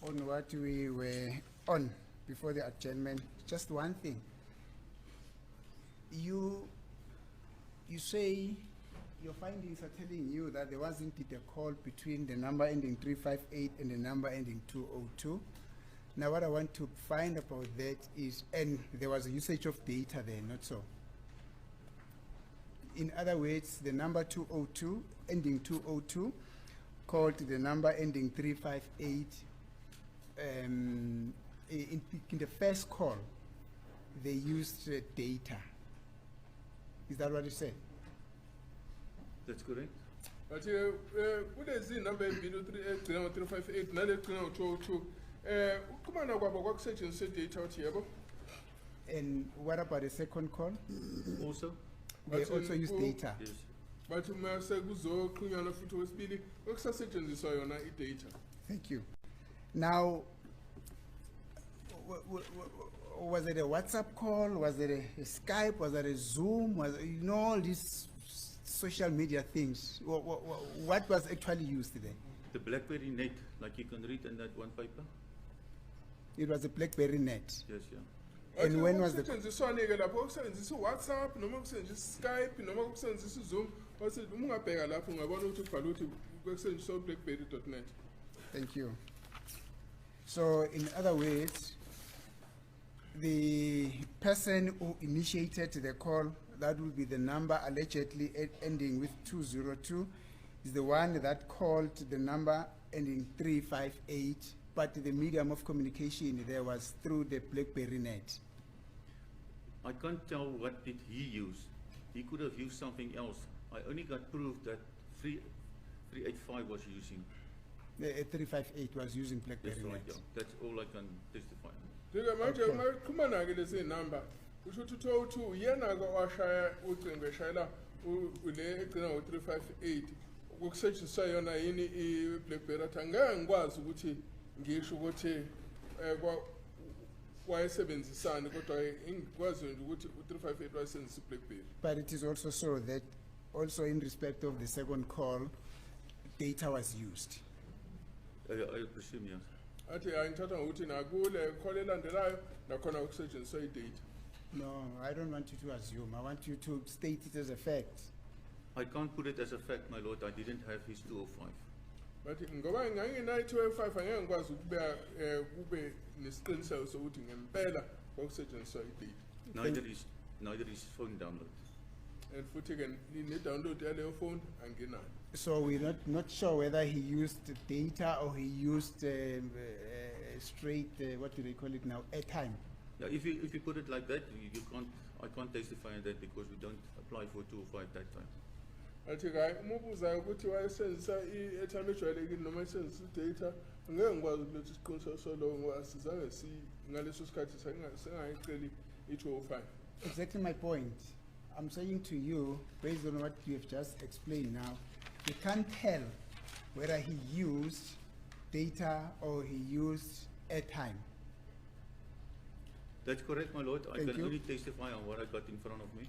on what we were on before the adjournment. Just one thing. You say your findings are telling you that there wasn't a call between the number ending 358 and the number ending 202. Now what I want to find about that is, and there was a usage of data there, not so. In other words, the number 202, ending 202, called the number ending 358. In the first call, they used data. Is that what you said? That's correct. But what is the number in 358, 202? Come on, what section said data here? And what about the second call? Also? They also use data. Yes. But you must say, Guzo, Kunyana Futo Speedy, what section is on data? Thank you. Now, was it a WhatsApp call? Was it a Skype? Was it a Zoom? Was it, you know, all these social media things? What was actually used there? The BlackBerry net, like you can read in that one paper? It was a BlackBerry net. Yes, yeah. And when was the WhatsApp, no more Skype, no more Zoom, or said Mungapega laughing about to Paluti, so BlackBerry.net. Thank you. So, in other words, the person who initiated the call, that will be the number allegedly ending with 202, is the one that called the number ending 358, but the medium of communication there was through the BlackBerry net. I can't tell what did he use. He could have used something else. I only got proof that 385 was using. The 358 was using BlackBerry That's right, net. yeah. That's all I can testify. Come on, I get the same number. We should talk to Yanago or Shire, Utling, Shire, who will 358. We search to say on any BlackBerry Tanga and was which he should why 7 son got was 358 license BlackBerry. But it is also so that also in respect of the second call, data was used. I presume, yes. I entitled Utin, I go call it and derive, now can I search and say date. No, I don't want you to assume. I want you to state it as a fact. I can't put it as a fact, my lord. I didn't have his 205. But in going on 205, I am was Ube in the skin cells so Utin and Bella, oxygen say date. Neither is phone download. And footing and need to download the phone and get on. So we're not sure whether he used data or he used straight, what do they call it now, airtime. Yeah, if you put it like that, you can't. I can't testify on that because we don't apply for 205 that time. I think I move as I sense a time actually no my sense data. And then was let so long as I see Nalisus cat is clearly 805. Exactly my point. I'm saying to you, based on what you have just explained now, you can't tell whether he used data or he used airtime. That's correct, my lord. I Thank can you. only testify on what I got in front of me.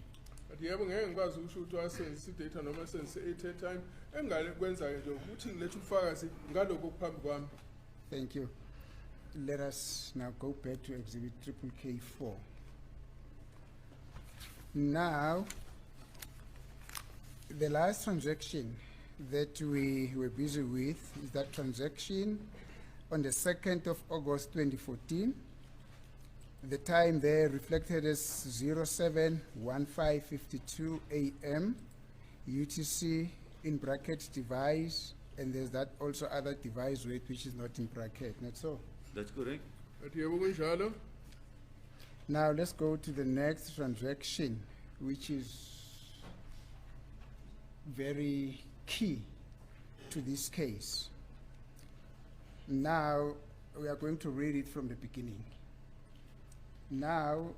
But the having was who should to sense data no sense 8 time and Gwenza putting let you far as Gado Pam. Thank you. Let us now go back to exhibit K4. Now, the last transaction that we were busy with is that transaction on the 2nd of August 2014. The time there reflected as 07:15:52 a.m. UTC in bracket device, and there's that also other device rate which is not in bracket, not so? That's correct. But you have Shalom. Now let's go to the next transaction, which is very key to this case. Now we are going to read it from the beginning. Now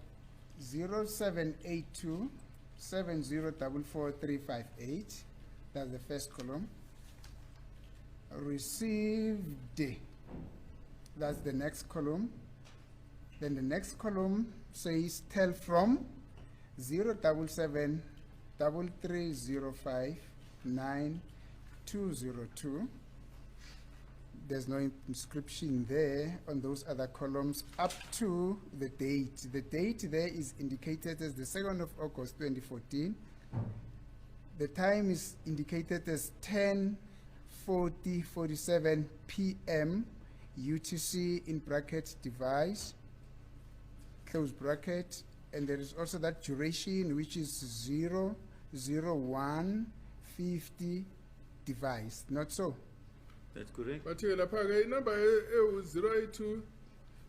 0782 7044358, that's the first column. Received, that's the next column. Then the next column says tell from 077 3305 9202. there's no inscription there on those other columns up to the date. The date there is indicated as the 2nd of August 2014. The time is indicated as 10:47 p.m. UTC in bracket device, close bracket, and there is also that duration which is 00150 device, not so? That's correct. But here, lapha number 082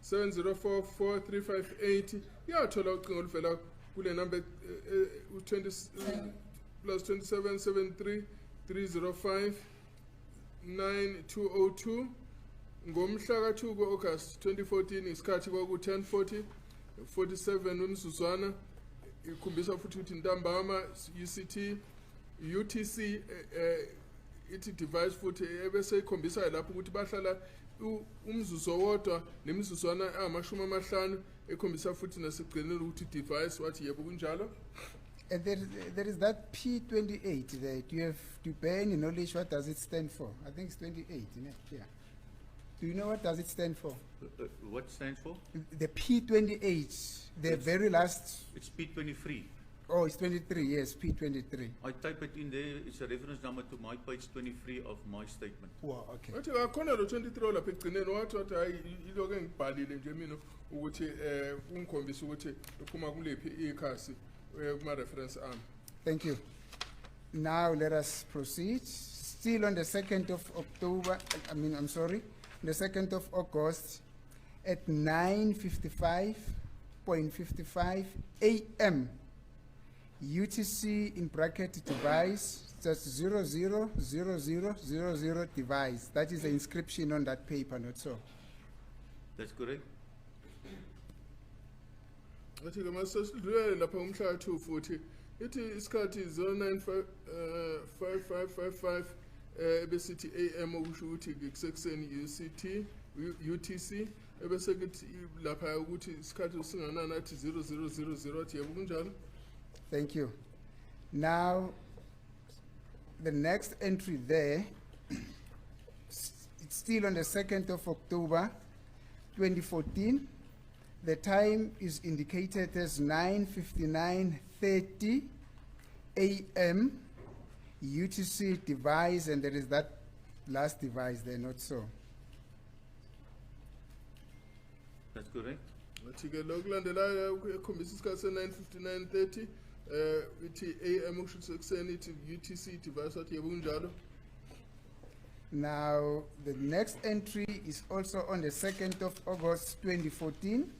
704 4358. Iyathola ucingo oluvela kule number 20 plus 27 73 305 9202. Ngomhla ka-2 ku-August 2014 isikhathi kwaku 10:40 47 umzuzwana ikhombisa futhi ukuthi ntambama UTC ithi device futhi ebese ikhombisa lapho ukuthi bahlala umzuzu owodwa nemizuzwana amashumi amahlanu ekhombisa futhi nasigcinile ukuthi device wathi yebo kunjalo. And there is that P28 there. Do you bear any knowledge what does it stand for? I think it's 28, isn't it? Yeah. Do you know what does it stand for? What stands for? The P28, the very last. It's P23. Oh, it's 23, yes, P23. I type it in there. It's a reference number to my page 23 of my statement. Wow, okay. Wathi akhona lo 23 lapha egcineni wathi hayi iloke ngibhalile nje mina ukuthi ungikhombisa ukuthi uphuma kulephi ikhasi kuma reference arm. Thank you. Now let us proceed. Still on the 2nd of October, the 2nd of August at 9:55.55 a.m. UTC in bracket device, just 000000 device. That is the inscription on that paper, not so? That's correct. Wathi ke masesidlulele lapha umhla ka-2 futhi ithi isikhathi 095555 ebesithi AM okusho ukuthi kusekuseni UTC ebese kuthi lapha ukuthi isikhathi usinganani athi 0000 athi yebo kunjalo. Thank you. Now, the next entry there, it's still on the 2nd of October 2014. The time is indicated as 9:59:30 a.m. UTC device, and there is that last device there, not so? That's correct. Wathi ke lokulandelayo ekhombisa isikhathi 9:59:30 ithi AM okusho sekuseni ithi UTC device athi yebo kunjalo. Now, the next entry is also on the 2nd of August 2014.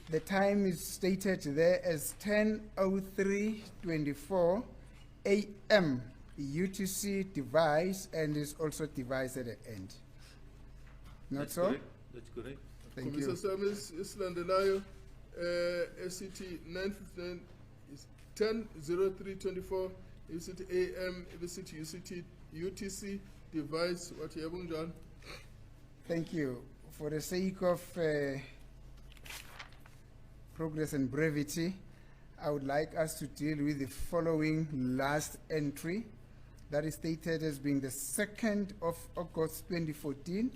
The time is stated there as 10:03:24 a.m. UTC device, and is also device at the end. Not That's so? correct. That's correct. Thank you. Khombisa sami isilandelayo esithi 9:59 is 10:03:24 isithi AM ebesithi UTC device wathi yebo kunjalo. Thank you. For the sake of progress and brevity, I would like us to deal with the following last entry that is stated as being the 2nd of August 2014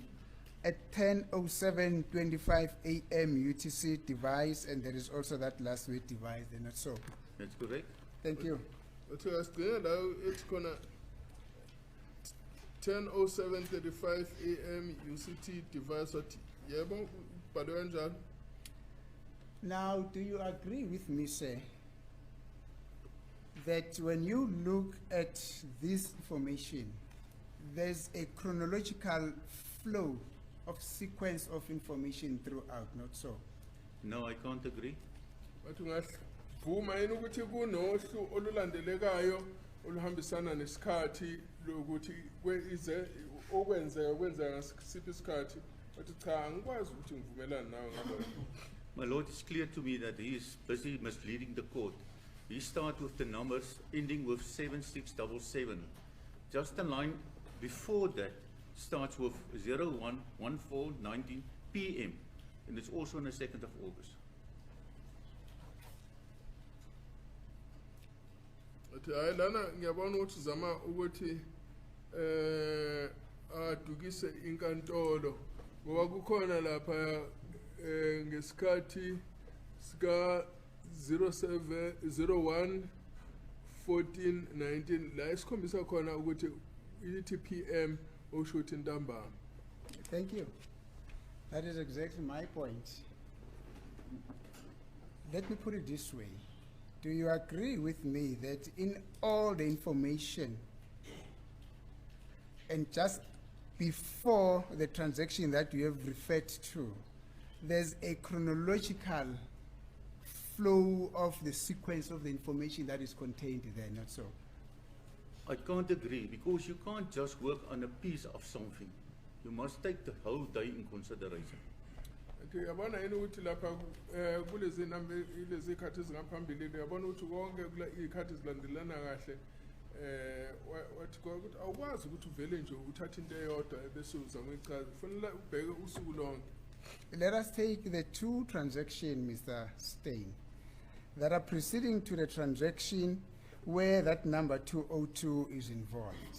at 10:07:25 a.m. UTC device, and there is also that last wait device, and not so? That's correct. Thank you. Wathi asigcina la ethi khona 10:07:35 a.m. UCT device wathi yebo ubhalwe kanjalo. Now, do you agree with me, sir, that when you look at this information, there's a chronological flow of sequence of information throughout, not so? No, I can't agree. Wathi ungavuma yini ukuthi kunohlu olulandelekayo oluhambisana nesikhathi lokuthi ize okwenzeka ngasiphi isikhathi wathi cha angikwazi ukuthi ngivumelane nawe ngalokho. My Lord, it's clear to me that he is busy misleading the court. He starts with the numbers ending with 7677. Just the line before that starts with 01:14:19 p.m. and it's also on the 2nd of August. Wathi hayi lana ngiyabona ukuthi uzama ukuthi adukise inkantolo ngoba kukhona lapha ngesikhathi sika 0701 14 19 la isikhombisa khona ukuthi ithi PM oshuthi ntambama. Thank you. That is exactly my point. Let me put it this way. Do you agree with me that in all the information and just before the transaction that you have referred to, there's a chronological flow of the sequence of the information that is contained there, not so? I can't agree because you can't just work on a piece of something. You must take the whole day in consideration. Yabona yini ukuthi lapha kulezi number ilezi ikhathi ezingaphambili yabona ukuthi konke kula ikhathi zilandelana kahle wathi ukuthi awukwazi ukuthi uvele nje uthathe into eyodwa bese uzama ichaza kufanele ubheke usuku lonke. Let us take the two transactions, Mr. Steyn, that are preceding to the transaction where that number 202 is involved.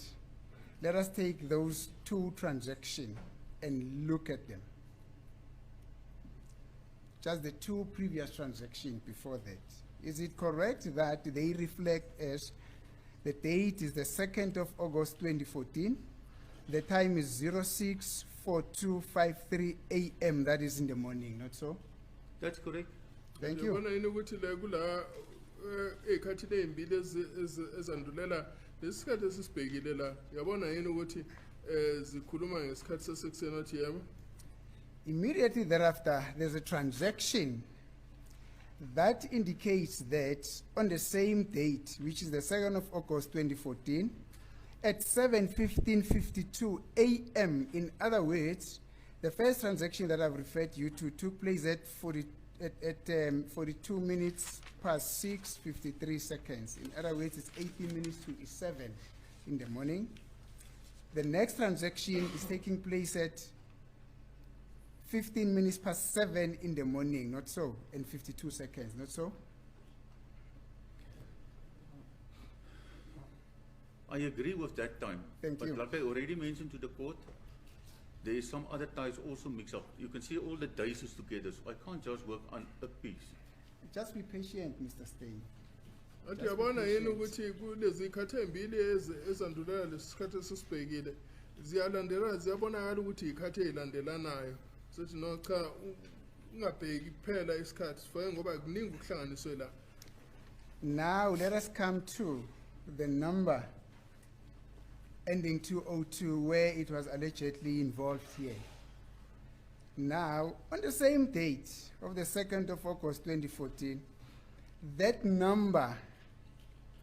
Let us take those two transactions and look at them. Just the two previous transactions before that. Is it correct that they reflect as the date is the 2nd of August 2014, the time is 06:42:53 a.m., that is in the morning, not so? That's correct. Thank you. Yabona yini ukuthi la kula ikhathi lezimbili ezandulela lesikhathi esisibhekile la yabona yini ukuthi zikhuluma ngesikhathi sesekuseni othi yebo. Immediately thereafter, there's a transaction that indicates that on the same date, which is the 2nd of August 2014, at 7:52 a.m., in other words, the first transaction that I've referred you to took place at 42 minutes past 6:53 seconds. In other words, it's 18 minutes to 7 in the morning. The next transaction is taking place at 15 minutes past 7 in the morning, not so, and 52 seconds, not so? I agree with that time. Thank but you. Like I already mentioned to the court, there is some other ties also mixed up. You can see all the days is together, so I can't just work on a piece. Just be patient, Mr. Steyn. Athi yabona yini ukuthi kulezi ikhathi ezimbili ezandulela lesikhathi esisibhekile ziyalandela ziyabonakala ukuthi ikhathi ezilandelanayo. Sothi no cha ungabheki kuphela isikhathi sifike ngoba kuningi ukuhlanganiswe la. Now let us come to the number ending 202 where it was allegedly involved here. Now, on the same date of the 2nd of August 2014, that number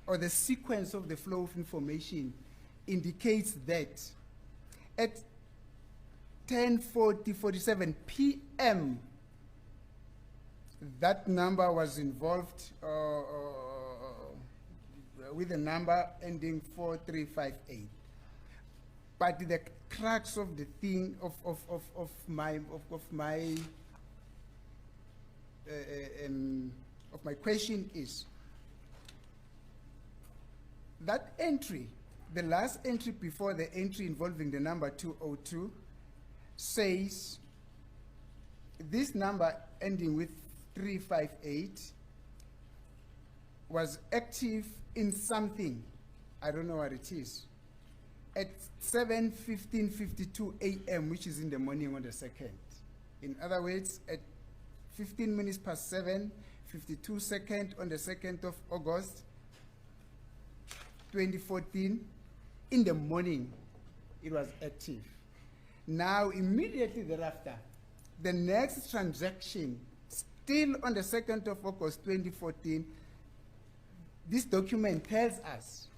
or the sequence of the flow of information indicates that at 10:47 p.m., that number was involved with a number ending 4358. But the crux of the thing of my question is that entry, the last entry before the entry involving the number 202, says this number ending with 358 was active in something. I don't know what it is. At 7:52 a.m., which is in the morning on the 2nd. In other words, at 15 minutes past 7, 52 seconds on the 2nd of August 2014, in the morning, it was active. Now, immediately thereafter, the next transaction, still on the 2nd of August 2014, this document tells us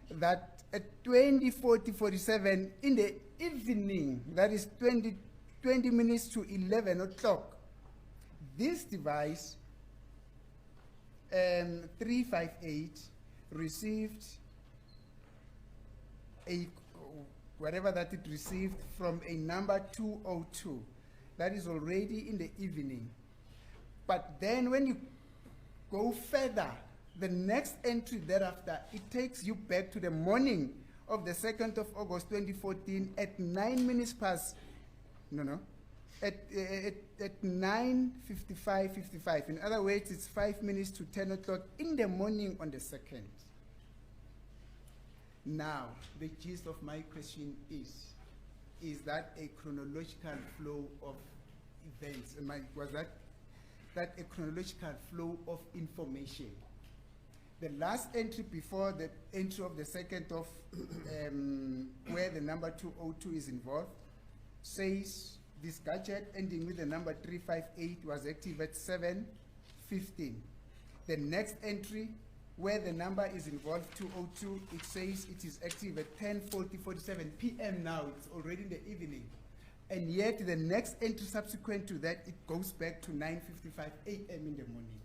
that at 20:47 in the evening, that is 20 minutes to 11 o'clock, this device, 358, received whatever that it received from a number 202. That is already in the evening. But then when you go further, the next entry thereafter, it takes you back to the morning of the 2nd of August 2014 at 9 minutes past, at 9:55. In other words, it's 5 minutes to 10 o'clock in the morning on the 2nd. Now, the gist of my question is that a chronological flow of events? Was that a chronological flow of information? The last entry before the entry of the 2nd of, where the number 202 is involved, says this gadget ending with the number 358 was active at 7:15. The next entry, where the number is involved, 202, it says it is active at 10:47 p.m. now. It's already in the evening. And yet the next entry subsequent to that, it goes back to 9:55 a.m. in the morning.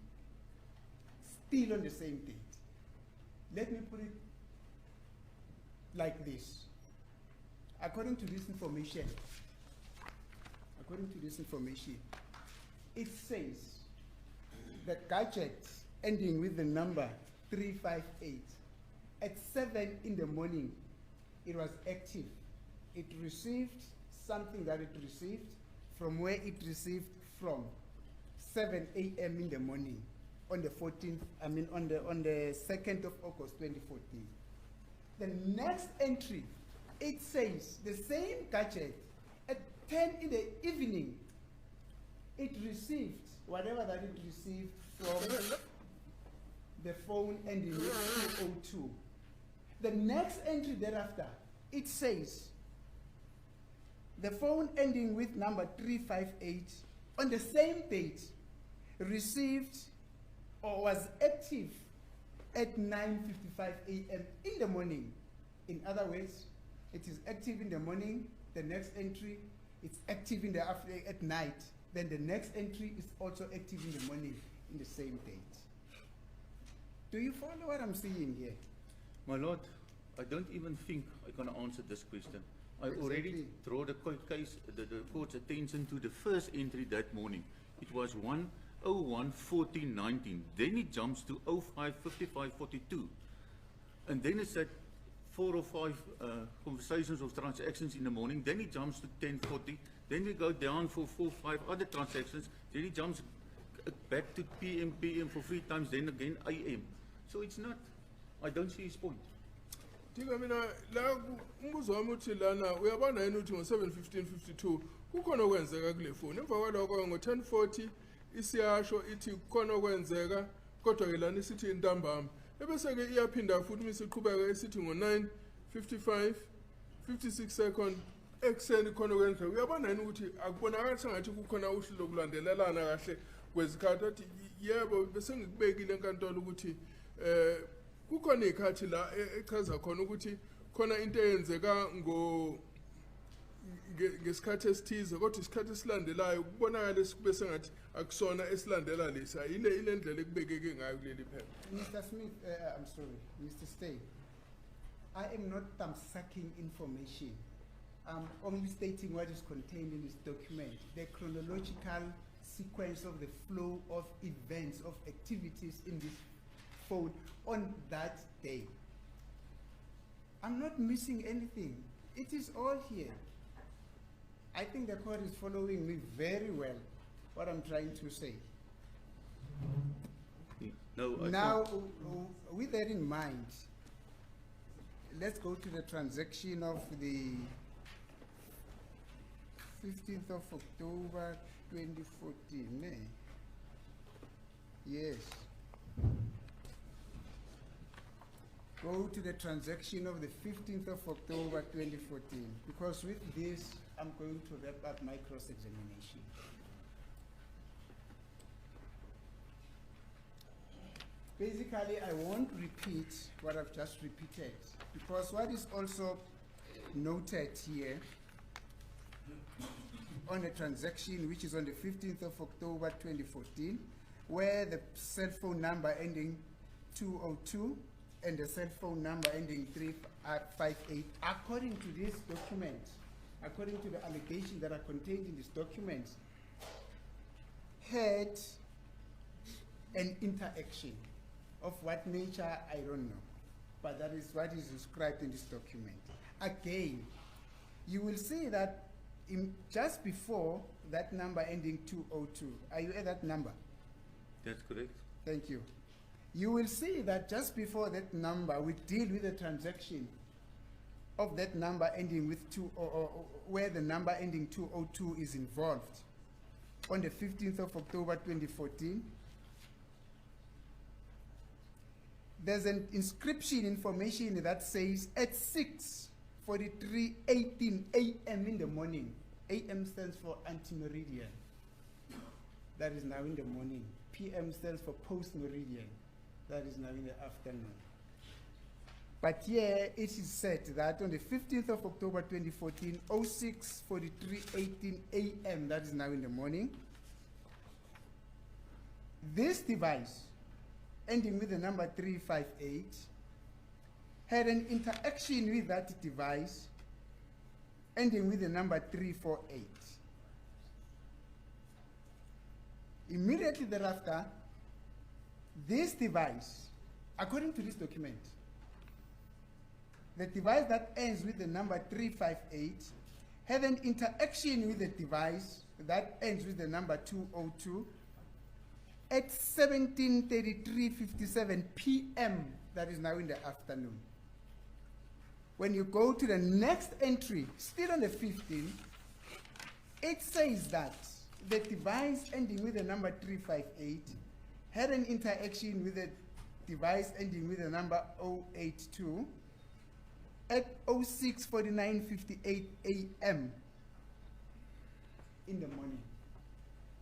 Still on the same date. Let me put it like this. According to this information, it says that gadget ending with the number 358, at 7 in the morning, it was active. It received something that it received from where it received from 7 a.m. in the morning on the 14th, on the 2nd of August 2014. The next entry, it says the same gadget at 10 in the evening, it received whatever that it received from the phone ending with 202. The next entry thereafter, it says the phone ending with number 358 on the same date received or was active at 9:55 a.m. in the morning. In other words, it is active in the morning. The next entry, it's active in the at night. Then the next entry is also active in the morning in the same date. Do you follow what I'm saying here? My Lord, I don't even think I can answer this question. I already draw the court's attention to the first entry that morning. It was 1:01:14:19. Then it jumps to 05:55:42. And then it's at 4 or 5 conversations of transactions in the morning. Then it jumps to 10:40. Then we go down for 4 or 5 other transactions. Then it jumps back to PM for 3 times, then again AM. So it's not, I don't see his point. Dinga mina la umbuzo wami uthi lana uyabona yini uthi ngo-7:15:52 kukhona okwenzeka kule phone. Emva kwalokho ngo-10:40 isiyasho ithi kukhona okwenzeka kodwa ke lana isithi intambama. Ebese ke iyaphinda futhi misiqhubeka esithi ngo-9:55 56 seconds ekseni khona okwenzeka. Uyabona yini ukuthi akubonakala sengathi kukhona uhlelo lokulandelelana kahle kwezikhathi athi yebo bese ngikubekile enkantolo ukuthi kukhona ikhathi la echaza khona ukuthi khona into eyenzeka ngesikhathi esithize kodwa isikhathi esilandelayo kubonakala sikube sengathi akusona esilandela lesa ile ndlela ekubekeke ngayo kuleli phepha. Mr. Smith, I'm sorry, Mr. Steyn, I am not sucking information. I'm only stating what is contained in this document, the chronological sequence of the flow of events, of activities in this phone on that day. I'm not missing anything. It is all here. I think the court is following me very well, what I'm trying to say. No, Now, with that in mind, let's go to the transaction of the 15th of October 2014. Yes. Go to the transaction of the 15th of October 2014, because with this, I'm going to wrap up my cross-examination. Basically, I won't repeat what I've just repeated, because what is also noted here on the transaction, which is on the 15th of October 2014, where the cell phone number ending 202 and the cell phone number ending 358, according to this document, according to the allegations that are contained in this document, had an interaction. Of what nature, I don't know. but that is what is described in this document. Again, you will see that just before that number ending 202, are you at that number? That's correct. Thank you. You will see that just before that number, we deal with the transaction of that number ending with where the number ending 202 is involved. On the 15th of October 2014, there's an inscription information that says at 6:43:18 a.m. in the morning. AM stands for anti-meridian. That is now in the morning. PM stands for post-meridian. That is now in the afternoon. But here it is said that on the 15th of October 2014, 06:43:18 a.m., that is now in the morning, this device, ending with the number 358, had an interaction with that device, ending with the number 348. Immediately thereafter, this device, according to this document, the device that ends with the number 358 had an interaction with the device that ends with the number 202 at 17:33:57 p.m. That is now in the afternoon. When you go to the next entry, still on the 15th, it says that the device ending with the number 358 had an interaction with the device ending with the number 082 at 06:49:58 a.m. in the morning.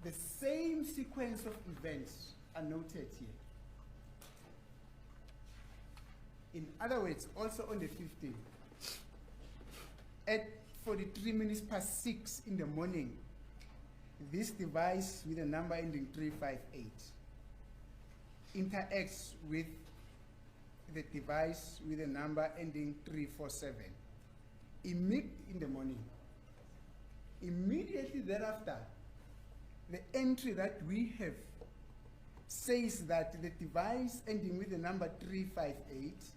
The same sequence of events are noted here. In other words, also on the 15th, at 6:43 in the morning, this device with a number ending 358 interacts with the device with a number ending 347 in the morning. Immediately thereafter, the entry that we have says that the device ending with the number 358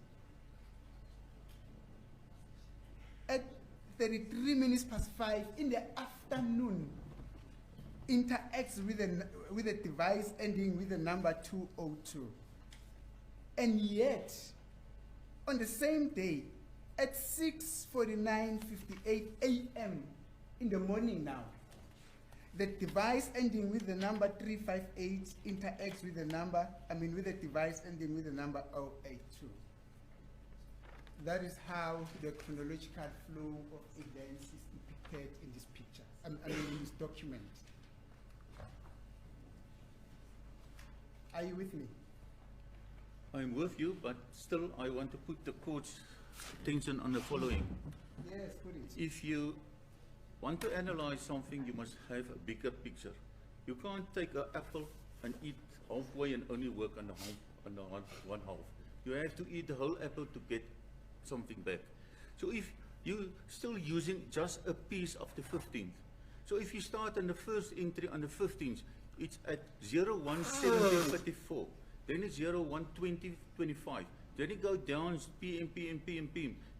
at 5:33 in the afternoon interacts with a device ending with the number 202. And yet, on the same day, at 6:49:58 a.m. in the morning now, the device ending with the number 358 interacts with the device ending with the number 082. That is how the chronological flow of events is depicted in this picture, in this document. Are you with me? I'm with you, but still I want to put the court's attention on the following. Yes, put it. If you want to analyze something, you must have a bigger picture. You can't take an apple and eat halfway and only work on one half. You have to eat the whole apple to get something back. So if you're still using just a piece of the 15th, so if you start on the first entry on the 15th, it's at 01:17:34. Then it's 01:20:25. Then it goes down PM.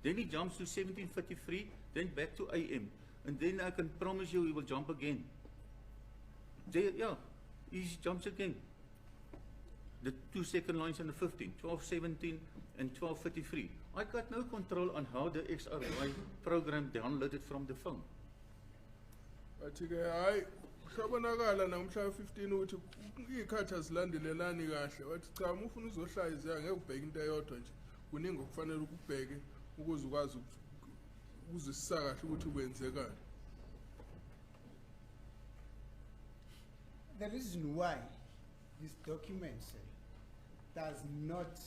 Then it jumps to 17:33. Then back to AM. And then I can promise you he will jump again. There, yeah, he jumps again. The 2 second lines on the 15, 12:17 and 12:33. I got no control on how the XRY program downloaded from the phone. Bathi-ke hayi kusabonakala namhla 15 ukuthi ikhathi azilandelelani kahle wathi cha uma ufuna uzohlayiza ngeke ubheke into eyodwa nje kuningi okufanele ukubheke ukuze ukwazi ukuzwisisa kahle ukuthi kwenzekani. The reason why this document does not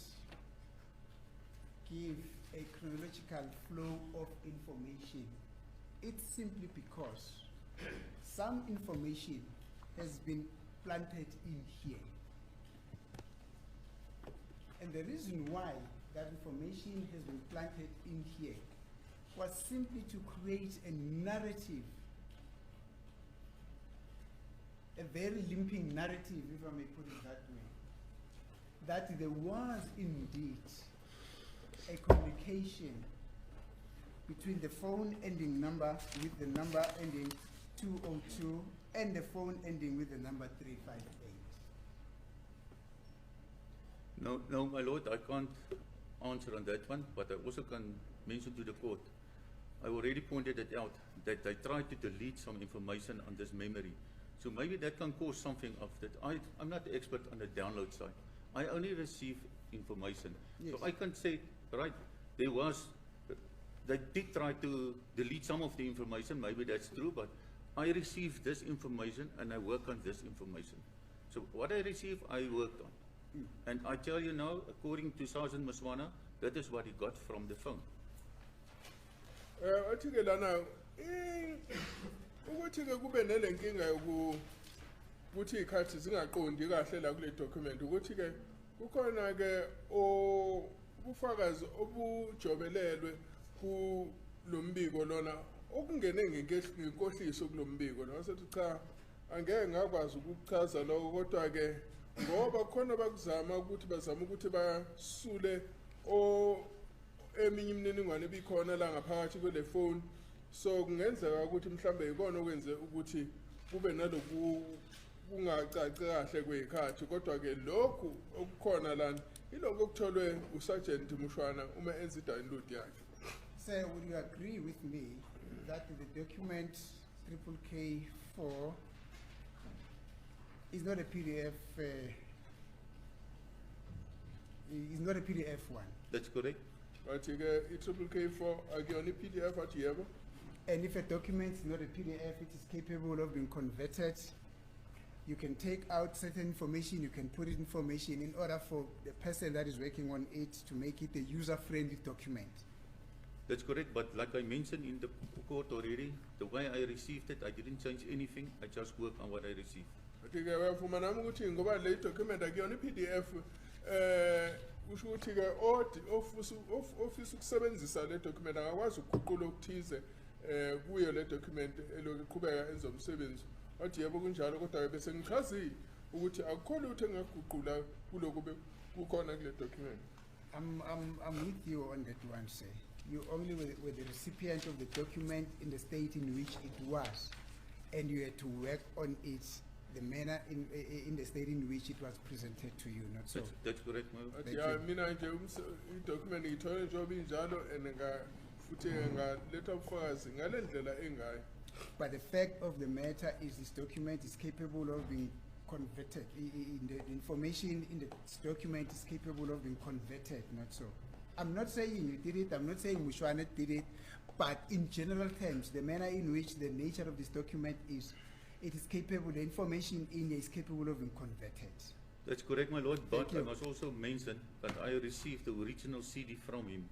give a chronological flow of information, it's simply because some information has been planted in here. And the reason why that information has been planted in here was simply to create a narrative, a very limping narrative, if I may put it that way, that there was indeed a communication between the phone ending number with the number ending 202 and the phone ending with the number 358. No, my lord, I can't answer on that one, but I also can mention to the court. I already pointed it out that they tried to delete some information on this memory. So maybe that can cause something of that. I'm not the expert on the download side. I only receive information. Yes. So I can say, right, they did try to delete some of the information, maybe that's true, but I received this information and I work on this information. So what I received, I worked on. And I tell you now, according to Sergeant Muswana, that is what he got from the phone. Athi-ke lana ukuthi-ke kube nelenkinga ukuthi iy'khathi zingaqondi kahle la kule document ukuthi-ke kukhona-ke ubufakazi obujobelelwe kulo mbiko lona okungene ngenkohliso kulo mbiko lona sethi cha angeke ngakwazi ukuchaza lokho kodwa-ke ngoba khona bakuzama ukuthi bazama ukuthi basule eminye imininingwane ebikhona la ngaphakathi kwele phone, so kungenzeka ukuthi mhlambe ikona okwenze ukuthi kube naloku kungacaci kahle kwezikhathi kodwa-ke lokhu okukhona lana ilokho okutholwe uSergeant Mushwana uma enza i-download yakhe. Sir, would you agree with me that the document KK4 is not a PDF? Is not a PDF one. That's correct. Athi-ke i-KK4 akuyona i-PDF athi yebo. And if a document is not a PDF, it is capable of being converted. You can take out certain information, you can put in information in order for the person that is working on it to make it a user-friendly document. That's correct, but like I mentioned in the court already, the way I received it, I didn't change anything, I just worked on what I received. Athi-ke wafuma nami ukuthi ngoba le document akuyona i-PDF usho ukuthi-ke ofisa ukusebenzisa le document angakwazi ukuguqula okuthize kuyo le document eloku iqhubeka enza umsebenzi. Athi yebo kunjalo kodwa bese ngichazile ukuthi akukho lutho engaguqula kuloko kukhona kule document. I'm with you on that one, sir. You only were the recipient of the document in the state in which it was, and you had to work on it, the manner in the state in which it was presented to you, not so. That's correct, ma'am. Athi ya mina nje i-document ngiyithole njengoba injalo and futhi ngaletha ubufakazi ngale ndlela engayo. But the fact of the matter is this document is capable of being converted. The information in this document is capable of being converted, not so. I'm not saying you did it, I'm not saying Mushwana did it, but in general terms, the manner in which the nature of this document is, it is capable, the information in here is capable of being converted. That's correct, my lord, but Thank you. I must also mention that I received the original CD from him.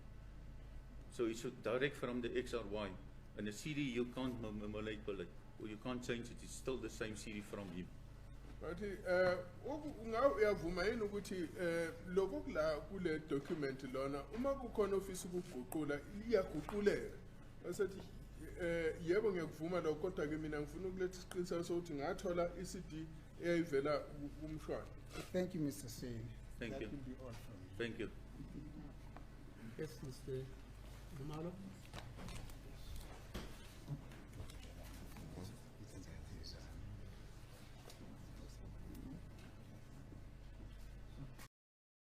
So it's direct from the XRY, and the CD you can't manipulate, or you can't change it, it's still the same CD from him. Athi uyavuma yini ukuthi lokho kula kule document lona uma kukhona ofisa ukuguqula iyaguquleka. Asethi yebo ngiyakuvuma lokho kodwa ke mina ngifuna ukuletha isiqiniseko sokuthi ngathola i-CD eyayivela kumshwana. Thank you, Mr. Steyn. Thank That you. will be all from me. Thank you. Yes, Mr. Numalo.